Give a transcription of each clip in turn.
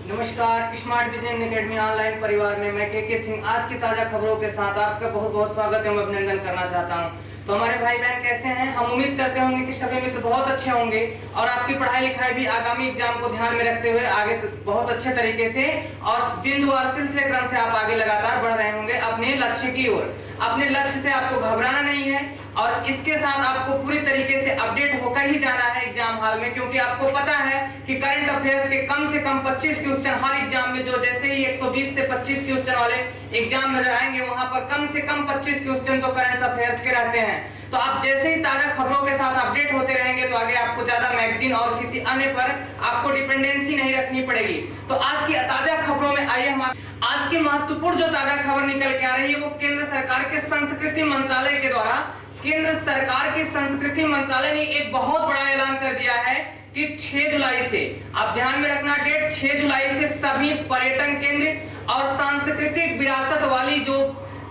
नमस्कार, smart vision academy online परिवार में मैं के सिंह आज की ताजा खबरों के साथ आपका बहुत बहुत स्वागत एवं अभिनंदन करना चाहता हूं। तो हमारे भाई बहन कैसे हैं? हम उम्मीद करते होंगे कि सभी मित्र बहुत अच्छे होंगे और आपकी पढ़ाई लिखाई भी आगामी एग्जाम को ध्यान में रखते हुए आगे बहुत अच्छे तरीके से और बिंदुवार सिलसिले क्रम से आप आगे लगातार बढ़ रहे होंगे अपने लक्ष्य की ओर। अपने लक्ष्य से आपको घबराना नहीं है और इसके साथ आपको पूरी तरीके से अपडेट होकर ही जाना है एग्जाम हॉल में, क्योंकि आपको पता है कि करंट अफेयर्स के कम से कम 25 क्वेश्चन हर एग्जाम में, जो जैसे ही 120 से 25 क्वेश्चन वाले एग्जाम नजर आएंगे वहां पर कम से कम 25 क्वेश्चन तो करंट अफेयर्स के रहते हैं। तो आप जैसे ही ताजा खबरों के साथ अपडेट होते रहेंगे तो आगे आपको ज्यादा मैगजीन और किसी अन्य पर आपको डिपेंडेंसी नहीं रखनी पड़ेगी। तो आज की ताजा खबरों में आइए हम आज की महत्वपूर्ण जो ताजा खबर निकल के आ रही है वो केंद्र सरकार के संस्कृति मंत्रालय के द्वारा केंद्र सरकार के संस्कृति मंत्रालय ने एक बहुत बड़ा ऐलान कर दिया है कि 6 जुलाई से, आप ध्यान में रखना डेट, 6 जुलाई से सभी पर्यटन केंद्र और सांस्कृतिक विरासत वाली जो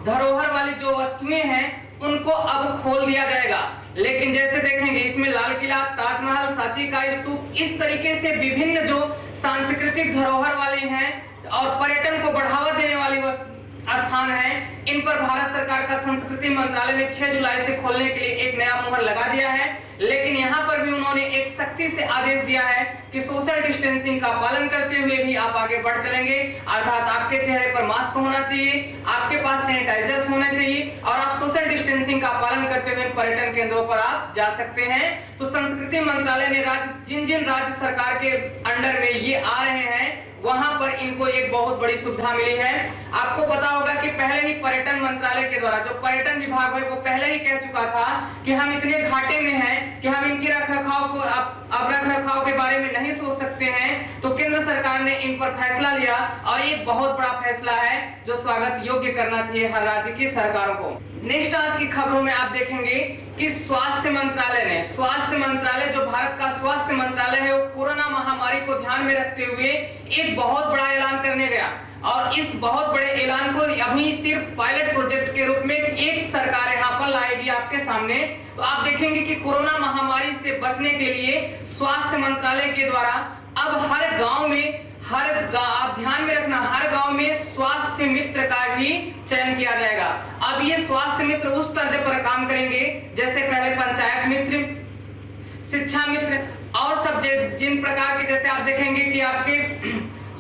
धरोहर वाली जो वस्तुएं हैं उनको अब खोल दिया जाएगा। लेकिन जैसे देखेंगे इसमें लाल किला, ताजमहल, सांची का स्तूप, इस तरीके से विभिन्न जो सांस्कृतिक धरोहर वाली हैं और पर्यटन को बढ़ावा देने वाली स्थान है, इन पर भारत सरकार का संस्कृति मंत्रालय ने 6 जुलाई से खोलने के लिए एक नया मुहर लगा दिया है। लेकिन यहाँ पर भी उन्होंने एक सख्ती से आदेश दिया है कि सोशल डिस्टेंसिंग का पालन करते हुए भी आप आगे बढ़ चलेंगे, अर्थात आपके चेहरे पर मास्क होना चाहिए, आपके पास सैनिटाइजर्स होने चाहिए और आप सोशल डिस्टेंसिंग का पालन करते हुए पर्यटन केंद्रों पर आप जा सकते हैं। तो संस्कृति मंत्रालय ने जिन जिन राज्य सरकार के अंडर में ये आ रहे हैं वहां पर इनको एक बहुत बड़ी सुविधा मिली है। आपको पता होगा कि पहले ही पर्यटन मंत्रालय के द्वारा जो पर्यटन विभाग है वो पहले ही कह चुका था कि हम इतने घाटे में हैं कि हम इनके रखरखाव को अब रखरखाव के बारे में नहीं सोच सकते हैं। तो केंद्र सरकार ने इन पर फैसला लिया और एक बहुत बड़ा फैसला है जो स्वागत योग्य करना चाहिए हर राज्य की सरकारों को। नेक्स्ट आज की खबरों में आप देखेंगे कि स्वास्थ्य मंत्रालय जो भारत का स्वास्थ्य मंत्रालय है वो कोरोना महामारी को ध्यान में रखते हुए एक बहुत बड़ा ऐलान करने गया और इस बहुत बड़े ऐलान को अभी सिर्फ पायलट प्रोजेक्ट के रूप में एक सरकार यहाँ पर लाएगी आपके सामने। तो आप देखेंगे कि कोरोना महामारी से बचने के लिए स्वास्थ्य मंत्रालय के द्वारा अब हर गांव में आप ध्यान में रखना, हर गांव में स्वास्थ्य मित्र का भी चयन किया जाएगा। अब ये स्वास्थ्य मित्र उस तर्ज पर काम करेंगे जैसे पहले पंचायत मित्र, शिक्षा मित्र और सब जिन प्रकार के, जैसे आप देखेंगे कि आपके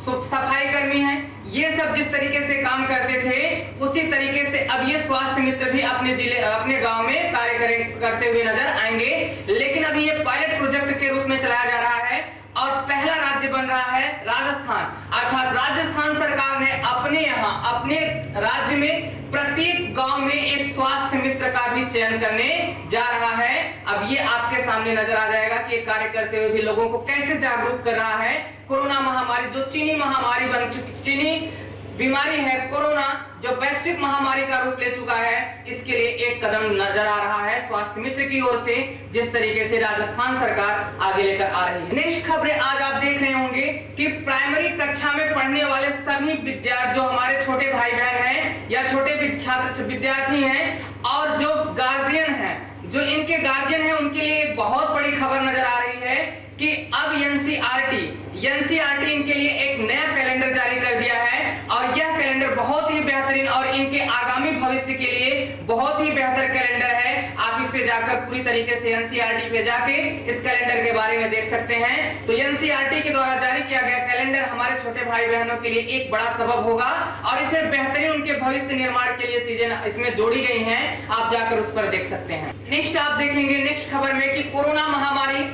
सफाई कर्मी हैं, ये सब जिस तरीके से काम करते थे उसी तरीके से अब ये स्वास्थ्य मित्र भी अपने जिले अपने गांव में कार्य करते हुए नजर आएंगे। लेकिन अभी ये पायलट प्रोजेक्ट के रूप में चलाया जा रहा है और पहला राज्य बन रहा है राजस्थान, अर्थात राजस्थान सरकार ने अपने राज्य में प्रत्येक गांव में एक स्वास्थ्य मित्र का भी चयन करने जा रहा है। अब ये आपके सामने नजर आ जाएगा कि ये कार्य करते हुए भी लोगों को कैसे जागरूक कर रहा है। कोरोना महामारी जो चीनी महामारी बन चुकी, चीनी बीमारी है कोरोना, जो वैश्विक महामारी का रूप ले चुका है, इसके लिए एक कदम नजर आ रहा है स्वास्थ्य मित्र की ओर से, जिस तरीके से राजस्थान सरकार आगे लेकर आ रही है। नेक्स्ट खबरें आज आप देख रहे होंगे कि प्राइमरी कक्षा में पढ़ने वाले सभी विद्यार्थी, जो हमारे छोटे भाई बहन हैं या छोटे छात्र विद्यार्थी हैं और जो गार्जियन हैं, जो इनके गार्जियन हैं, उनके लिए एक बहुत बड़ी खबर नजर आ रही है कि अब एनसीईआरटी इनके लिए एक नया कैलेंडर जारी कर दिया है और यह कैलेंडर बहुत ही बेहतरीन और इनके आगामी भविष्य के लिए बहुत ही बेहतर कैलेंडर है। आप इस पे जाकर पूरी तरीके से एनसीईआरटी पे जाके इस कैलेंडर के बारे में देख सकते हैं। तो एनसीईआरटी के द्वारा जारी किया गया कैलेंडर हमारे छोटे भाई बहनों के लिए एक बड़ा सबब होगा और इसमें बेहतरीन उनके भविष्य निर्माण के लिए चीजें इसमें जोड़ी गई हैं, आप जाकर उस पर देख सकते हैं। नेक्स्ट आप देखेंगे नेक्स्ट खबर में कि कोरोना महामारी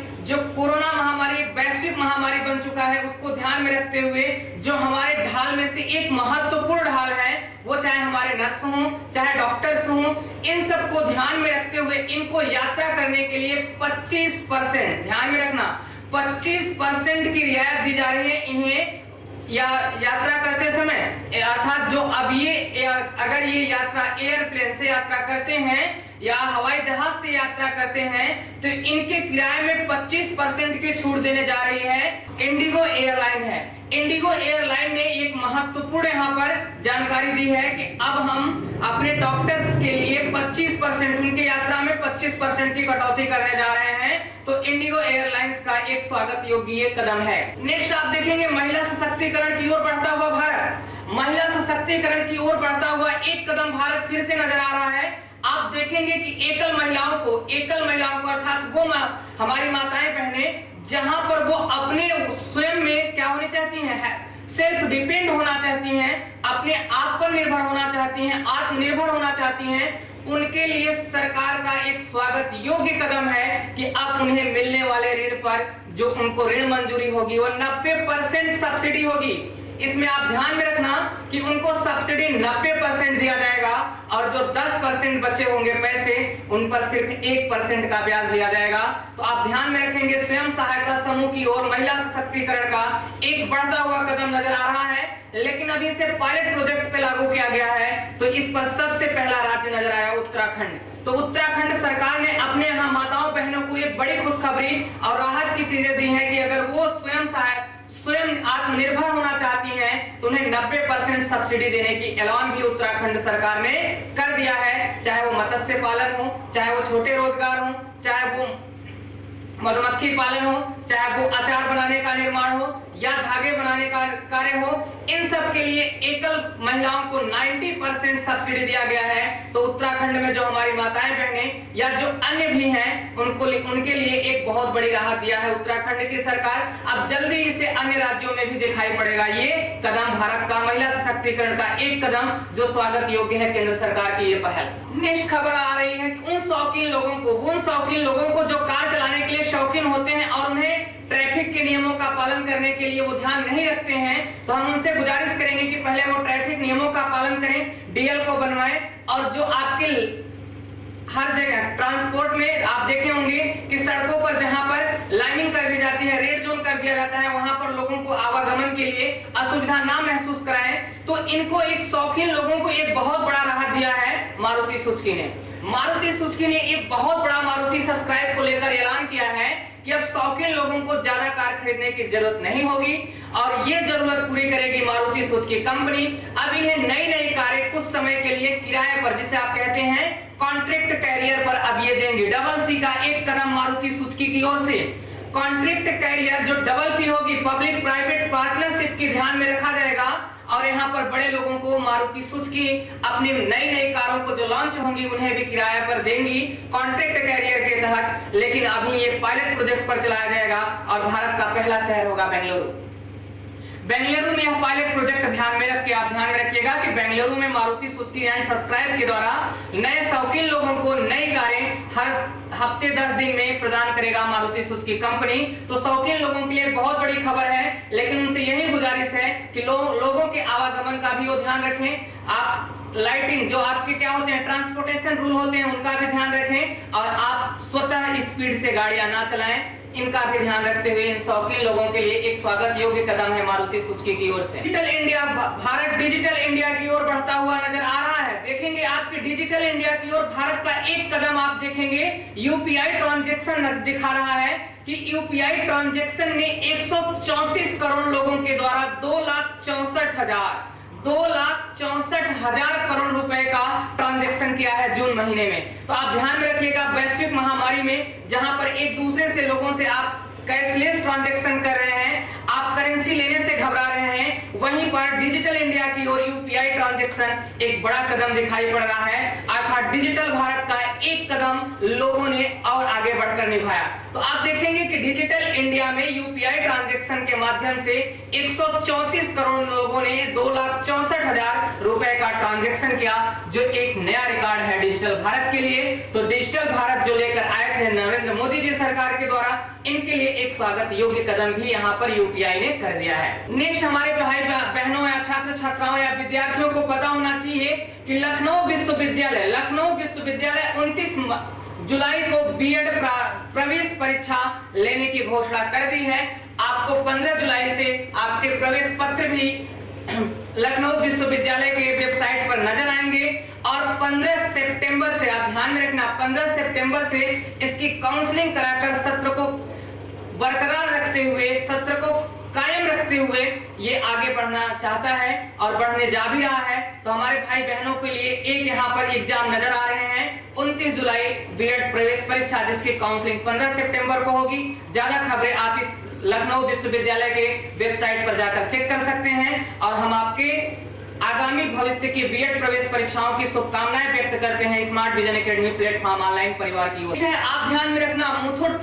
एक वैश्विक महामारी बन चुका है, उसको ध्यान में रखते हुए जो हमारे ढाल में से एक महत्वपूर्ण ढाल है, वो चाहे हमारे नर्स हों चाहे डॉक्टर्स हों, इन सबको ध्यान में रखते हुए इनको यात्रा करने के लिए 25%, ध्यान में रखना, 25% की रियायत दी जा रही है इन्हें यात्रा करते समय में, अर्थात जो अब ये अगर ये यात्रा एयरप्लेन से यात्रा करते हैं या हवाई जहाज से यात्रा करते हैं तो इनके किराए में 25% की छूट देने जा रही है इंडिगो एयरलाइन है। इंडिगो एयरलाइन ने एक महत्वपूर्ण यहाँ पर जानकारी दी है कि अब हम अपने डॉक्टर्स के लिए 25% उनकी यात्रा में 25% की कटौती करने जा रहे हैं। तो इंडिगो एयरलाइंस का एक स्वागत योग्य ये कदम है। नेक्स्ट आप देखेंगे महिला सशक्तिकरण की ओर बढ़ता हुआ भारत। महिला सशक्तिकरण की ओर बढ़ता हुआ एक कदम भारत फिर से नजर आ रहा है। आप देखेंगे कि एकल महिलाओं को अर्थात वो हमारी माताएं बहनें जहां पर वो अपने स्वयं में क्या होनी चाहती हैं, सेल्फ डिपेंड होना चाहती हैं, अपने आप पर निर्भर होना चाहती हैं, आत्मनिर्भर होना चाहती हैं, उनके लिए सरकार का एक स्वागत योग्य कदम है कि अब उन्हें मिलने वाले ऋण पर जो उनको ऋण मंजूरी होगी वो 90% सब्सिडी होगी। इसमें आप ध्यान में रखना कि उनको सब्सिडी 90% दिया जाएगा और जो 10% बचे होंगे पैसे उन पर सिर्फ 1% का ब्याज लिया जाएगा। तो आप ध्यान में रखेंगे स्वयं सहायता समूह की ओर महिला सशक्तिकरण का एक बढ़ता हुआ कदम नजर आ रहा है, लेकिन अभी इसे पायलट प्रोजेक्ट पे लागू किया गया है। तो इस पर सबसे पहला राज्य नजर आया उत्तराखंड। तो उत्तराखंड सरकार ने अपने यहाँ माताओं बहनों को एक बड़ी खुशखबरी और राहत की चीजें दी है कि अगर वो स्वयं आत्मनिर्भर होना चाहती हैं तो उन्हें 90% सब्सिडी देने की ऐलान भी उत्तराखंड सरकार ने कर दिया है। चाहे वो मत्स्य पालन हो, चाहे वो छोटे रोजगार हो, चाहे वो मधुमक्खी पालन हो, चाहे वो अचार बनाने का निर्माण हो या धागे बनाने का कार्य हो, इन सब के लिए एकल महिलाओं को 90% सब्सिडी दिया गया है। तो उत्तराखंड में जो हमारी माताएं बहनें या जो अन्य भी हैं उनके लिए एक बहुत बड़ी राहत दिया है उत्तराखंड की सरकार। अब जल्दी इसे अन्य राज्यों में भी दिखाई पड़ेगा ये कदम, भारत का महिला सशक्तिकरण का एक कदम जो स्वागत योग्य है केंद्र सरकार की ये पहल। नेक्स्ट खबर आ रही है कि उन शौकीन लोगों को जो कार चलाने के लिए शौकीन होते हैं और उन्हें ट्रैफिक के नियमों का पालन करने के लिए वो ध्यान नहीं रखते हैं, तो हम उनसे गुजारिश करेंगे कि पहले वो ट्रैफिक नियमों का पालन करें, डीएल को बनवाएं। और जो आपके हर जगह ट्रांसपोर्ट में आप देखे होंगे कि सड़कों पर जहां पर लाइनिंग कर दी जाती है, रेड जोन कर दिया जाता है, वहां पर लोगों को आवागमन के लिए असुविधा ना महसूस कराएं। तो इनको एक शौकीन लोगों को एक बहुत बड़ा राहत दिया है मारुति सुजुकी ने एक बहुत बड़ा मारुति सब्सक्राइब को लेकर ऐलान किया है कि अब शौकीन लोगों को ज्यादा कार खरीदने की जरूरत नहीं होगी और ये जरूरत पूरी करेगी मारुति सुजुकी कंपनी। अब इन्हें नई कारें कुछ समय के लिए किराए पर, जिसे आप कहते हैं कॉन्ट्रैक्ट कैरियर पर, अब ये देंगे। डबल सी का एक कदम मारुति सुजुकी की ओर से। कॉन्ट्रैक्ट कैरियर जो डबल पी होगी, पब्लिक प्राइवेट पार्टनरशिप की ध्यान में रखा जाएगा और यहाँ पर बड़े लोगों को मारुति सुजुकी अपनी नई कारों को जो लॉन्च होंगी उन्हें भी किराए पर देंगी कॉन्ट्रैक्ट कैरियर के तहत। लेकिन अभी ये पायलट प्रोजेक्ट पर चलाया जाएगा और भारत का पहला शहर होगा बेंगलुरु में यह पायलट प्रोजेक्ट ध्यान में रख के आप ध्यान रखिएगा कि बेंगलुरु में मारुति सुजुकी एंड सब्सक्राइब के द्वारा नए शौकीन लोगों को नई कारें हर हफ्ते 10 दिन में प्रदान करेगा मारुति सुजुकी कंपनी। तो शौकीन लोगों के लिए बहुत बड़ी खबर है, लेकिन उनसे यही गुजारिश है कि लोगों के आवागमन का भी वो ध्यान रखें। आप लाइटिंग जो आपके क्या होते हैं ट्रांसपोर्टेशन रूल होते हैं उनका भी ध्यान रखें और आप स्वतः स्पीड से गाड़ियां ना चलाएं, इनका भी ध्यान रखते हुए इन शौकीन लोगों के लिए एक स्वागत योग्य कदम है मारुति सुजुकी की ओर से। Digital India, Bharat digital India की ओर बढ़ता हुआ नजर आ रहा है। देखेंगे आपके डिजिटल इंडिया की ओर भारत का एक कदम आप देखेंगे यूपीआई ट्रांजैक्शन दिखा रहा है कि यूपीआई ट्रांजैक्शन ने 134 करोड़ लोगों के द्वारा 2,64,000 करोड़ रुपए का ट्रांजैक्शन किया है जून महीने में। तो आप ध्यान में रखिएगा वैश्विक महामारी में जहां पर एक दूसरे से लोगों से आप कैशलेस ट्रांजैक्शन कर रहे हैं, आप करेंसी लेने से घबरा रहे हैं, वहीं पर डिजिटल इंडिया की ओर यूपीआई ट्रांजैक्शन एक बड़ा कदम दिखाई पड़ रहा है। अर्थात डिजिटल भारत का एक कदम लोगों ने और आगे बढ़कर निभाया। तो आप देखेंगे कि डिजिटल इंडिया में यूपीआई ट्रांजैक्शन के माध्यम से 134 करोड़ लोगों ने 2,64,000 रुपए का ट्रांजैक्शन किया, जो एक नया रिकॉर्ड है डिजिटल भारत के लिए। तो डिजिटल भारत जो लेकर आए थे नरेंद्र मोदी जी सरकार के द्वारा, इनके लिए एक स्वागत योग्य कदम भी यहाँ पर यूपीआई ने कर दिया है। नेक्स्ट हमारे भाई बहनों या छात्र छात्राओं या विद्यार्थियों को पता होना चाहिए कि लखनऊ विश्वविद्यालय 29 जुलाई को बीएड प्रवेश परीक्षा लेने की घोषणा कर दी है। आपको 15 जुलाई से आपके प्रवेश पत्र भी लखनऊ विश्वविद्यालय के वेबसाइट पर नजर आएंगे और 15 सितंबर से, आप ध्यान में रखना, 15 सितंबर से इसकी काउंसलिंग कराकर सत्र को बरकरार रखते हुए, सत्र को कायम रखते हुए ये आगे बढ़ना चाहता है और बढ़ने जा भी रहा है। तो हमारे भाई बहनों के लिए एक यहाँ पर एग्जाम नजर आ रहे हैं, 29 जुलाई बीएड प्रवेश परीक्षा, जिसकी काउंसलिंग 15 सितंबर को होगी। ज्यादा खबरें आप इस लखनऊ विश्वविद्यालय के वेबसाइट पर जाकर चेक कर सकते हैं और हम आपके आगामी भविष्य की बीएड प्रवेश परीक्षाओं की शुभकामनाएं व्यक्त करते हैं smart vision academy platform online परिवार की ओर से। आप ध्यान में रखना, मुथूट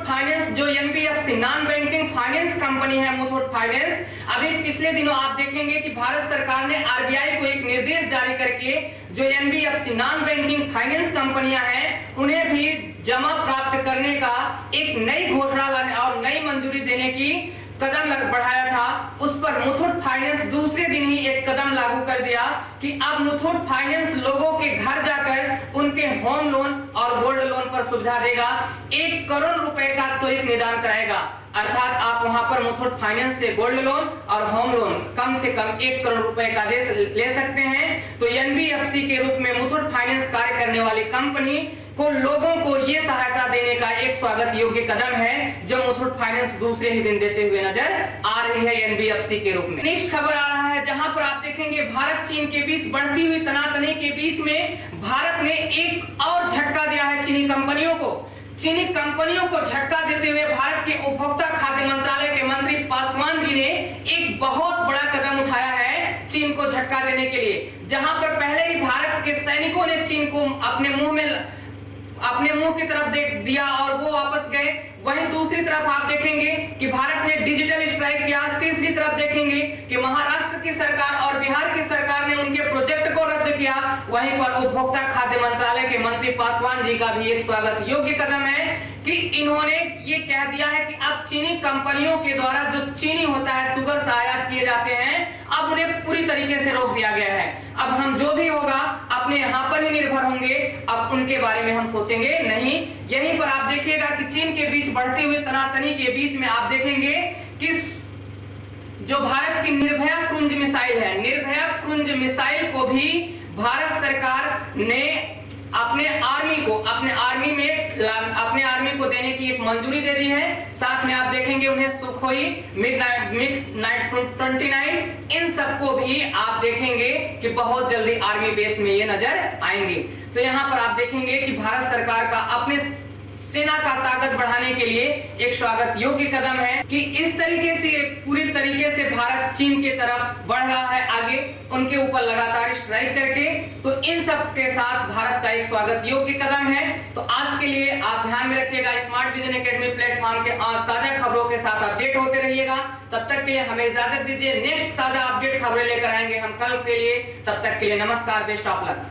फाइनेंस जो NBFC non banking finance company है, मुथूट फाइनेंस, अभी पिछले दिनों आप देखेंगे कि भारत सरकार ने आरबीआई को एक निर्देश जारी करके जो एनबीएफसी नॉन बैंकिंग फाइनेंस कंपनियां हैं उन्हें भी जमा प्राप्त करने का एक नई घोषणा लाने और नई मंजूरी देने की कदम बढ़ाया था। उस पर मुथूट फाइनेंस दूसरे दिन ही एक कदम लागू कर दिया कि अब मुथूट फाइनेंस लोगों के घर जाकर उनके होम लोन और गोल्ड लोन पर सुविधा देगा, 1 करोड़ रुपए का त्वरित निदान कराएगा। अर्थात आप वहां पर मुथूट फाइनेंस से गोल्ड लोन और होम लोन कम से कम 1 करोड़ रुपए का ले सकते हैं। तो एनबीएफसी के रूप में मुथूट फाइनेंस कार्य करने वाली कंपनी को लोगों को ये सहायता देने का एक स्वागत योग्य कदम है, जो मुथूट फाइनेंस दूसरे ही दिन देते हुए नजर आ रही है एनबीएफसी के रूप में। नेक्स्ट खबर आ रहा है, जहां पर आप देखेंगे भारत चीन के बीच बढ़ती हुई तनातनी के बीच में भारत ने एक और झटका दिया है चीनी कंपनियों को। चीनी कंपनियों को झटका देते हुए भारत के उपभोक्ता खाद्य मंत्रालय के मंत्री पासवान जी ने एक बहुत बड़ा कदम उठाया है चीन को झटका देने के लिए। जहां पर पहले ही भारत के सैनिकों ने चीन को अपने मुंह की तरफ देख दिया और वो वापस गए, वहीं दूसरी तरफ आप देखेंगे कि भारत ने डिजिटल स्ट्राइक किया। तीसरी तरफ देखेंगे कि महाराष्ट्र की सरकार और बिहार की सरकार ने उनके प्रोजेक्ट को रद्द किया। वहीं पर उपभोक्ता खाद्य मंत्रालय के मंत्री पासवान जी का भी एक स्वागत योग्य कदम है कि इन्होंने ये कह दिया है कि अब चीनी कंपनियों के द्वारा जो चीनी होता है, शुगर से आयात किए जाते हैं, अब उन्हें पूरी तरीके से रोक दिया गया है। अब हम जो भी होगा अपने यहाँ पर ही निर्भर होंगे, अब उनके बारे में हम सोचेंगे नहीं। यहीं पर आप देखिएगा कि चीन के बीच बढ़ते हुए तनातनी के बीच में आप देखेंगे कि जो भारत की निर्भया क्रुंज मिसाइल है, निर्भया क्रुंज मिसाइल को भी भारत सरकार ने अपने आर्मी को देने की एक मंजूरी दे दी है। साथ में आप देखेंगे उन्हें सुखोई मिग नाइट 29 इन सबको भी आप देखेंगे कि बहुत जल्दी आर्मी बेस में ये नजर आएंगे। तो यहाँ पर आप देखेंगे कि भारत सरकार का अपने सेना का ताकत बढ़ाने के लिए एक स्वागत योग्य कदम है कि इस तरीके से पूरी तरीके से भारत चीन के तरफ बढ़ रहा है आगे, उनके ऊपर लगातार स्ट्राइक करके। तो इन सब के साथ भारत का एक स्वागत योग्य कदम है। तो आज के लिए आप ध्यान में रखिएगा, स्मार्ट विजन एकेडमी प्लेटफॉर्म के ताजा खबरों के साथ अपडेट होते रहिएगा। तब तक के लिए हमें इजाजत दीजिए, नेक्स्ट ताजा अपडेट खबरें लेकर आएंगे हम कल के लिए। तब तक के लिए नमस्कार, बेस्ट ऑफ लक।